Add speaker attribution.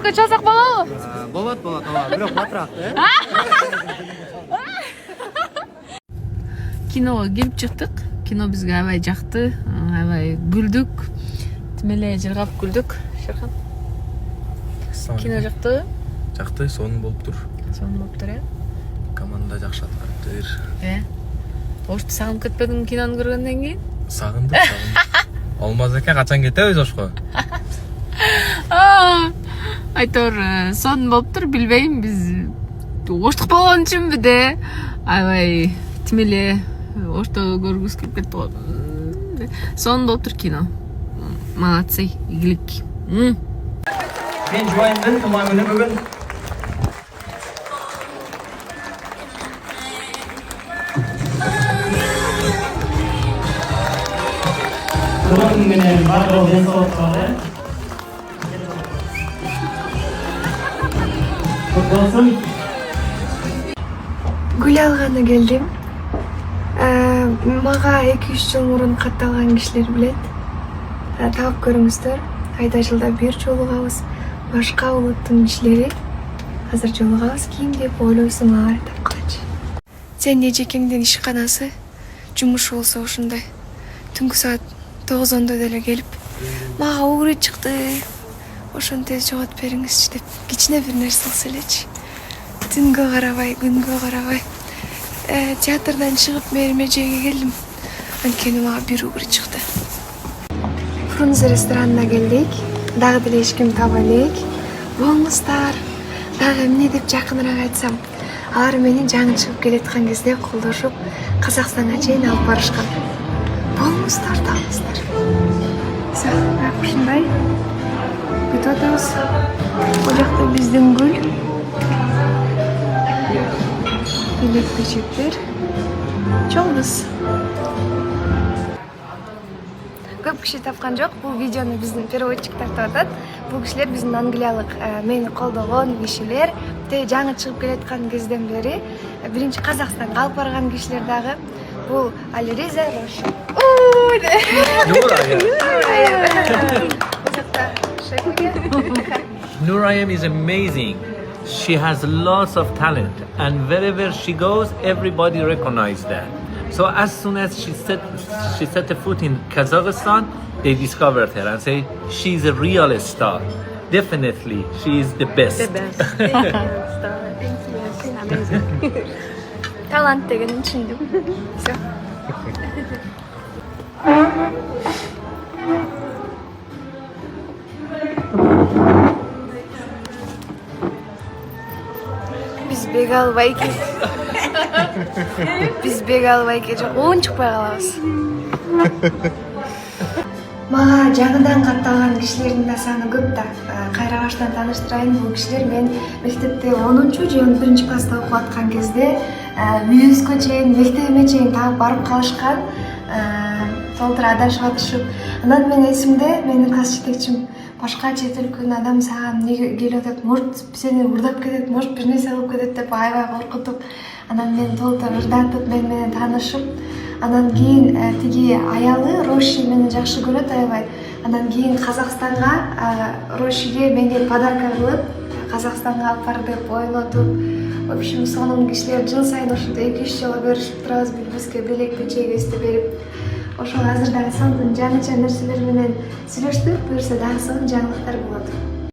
Speaker 1: концертке чалсак болобу?
Speaker 2: Болот, ооба. Бирок батыраак,
Speaker 1: Киного келип чыктык. Кино бизге аябай жакты, аябай күлдүк. Тим эле жыргап күлдүк. Шерхан. Кино жакты.
Speaker 3: Жакты, сонун болуптур.
Speaker 1: Сонун болуптур,
Speaker 3: Команда жакшы аткарыптыр.
Speaker 1: Ошто сагынып кетпедиңби кинону көргөндөн кийин?
Speaker 3: Сагындым. Алмаз эке качан кетебиз ошко?
Speaker 1: Айтор сонун болуптур, билбейм, биз оштук болгон үчүнбү де. Аябай тим эле ошто көргүбүз келип кетти го. Сонун болуптур кино. Молодцы, игилик.
Speaker 2: Мен Жубайымдын туман күнү бүгүн. Туман менен бардыгы денсаулыкка. Болсун.
Speaker 4: Гүл алганы келдим. Мага 2-3 жыл мурун катталган кишилер билет. Таап көрүңүздөр. Айда жылда бир жолугабыз. Башка улуттун кишилери азыр жолугабыз кийин деп ойлойсуң ары тапкачы. Сен эжекеңдин ишканасы жумушу болсо ушундай. Түнкү саат 9-10 деле келип, мага угру чыкты. Ошону тез жоготуп бериңизчи деп кичине бир нерсе кылса элечи. Түнгө карабай, күнгө карабай. Театрдан чыгып мээриме эжеге келдим. Анткени мага бир угру чыкты. Фрунзе ресторанына келдик. Дагы деле эч ким таба элек. Болуңуздар. Дагы эмне деп жакыныраак айтсам, алар мени жаңы чыгып келаткан кезде колдошуп, Казакстанга чейин алып барышкан. Болуңуздар, табыңыздар. Ушундай. Күтүп атабыз. Бул жакта биздин гүл. Электр чептер. Чоңбуз. Көп киши тапкан жок. Бул видеону биздин переводчик тартып атат. Бул кишилер биздин англиялык мени колдогон кишилер. Жаңы чыгып келаткан кезден бери биринчи Казакстанга алып барган кишилер дагы. Бул Алириза Роша.
Speaker 5: Nurayem is amazing. She has lots of talent, and wherever she goes, everybody recognizes that. So as soon as she set a foot in Kazakhstan, they discovered her and say she's a real star. Definitely, she is the best.
Speaker 4: The best. Thank you, star. Thank you. She's amazing. Талант дегенин түшүндүм. Всё. Биз беге албай жок, оон чыкпай калабыз. Мага жаңыдан катталган кишилердин да саны көп да. Кайра баштан тааныштырайын, бул кишилер мен мектепте 10-чу же 11-чи класста окуп аткан кезде үйүбүзгө чейин, мектебиме чейин таап барып калышкан. Толтура адашып атышып. Анан мен эсимде, менин класс жетекчим башка чет өлкөнүн адам сага эмне келип атат, может сени урдап кетет, может бир нерсе кылып кетет деп аябай коркутуп, анан мени толтура ырдатып, мен менен таанышып, анан кийин тиги аялы Роши мени жакшы көрөт аябай. Анан кийин Казакстанга Рошиге мени подарка кылып, Казакстанга алып бар деп ойнотуп, в общем, сонун кишилер жыл сайын ошондой 2-3 жолу көрүшүп турабыз, бизге белек печеге эсте берип. Ошол азыр дагы сонун жаңыча нерселер менен сүйлөштүк, буюрса дагы сонун жаңылыктар болот.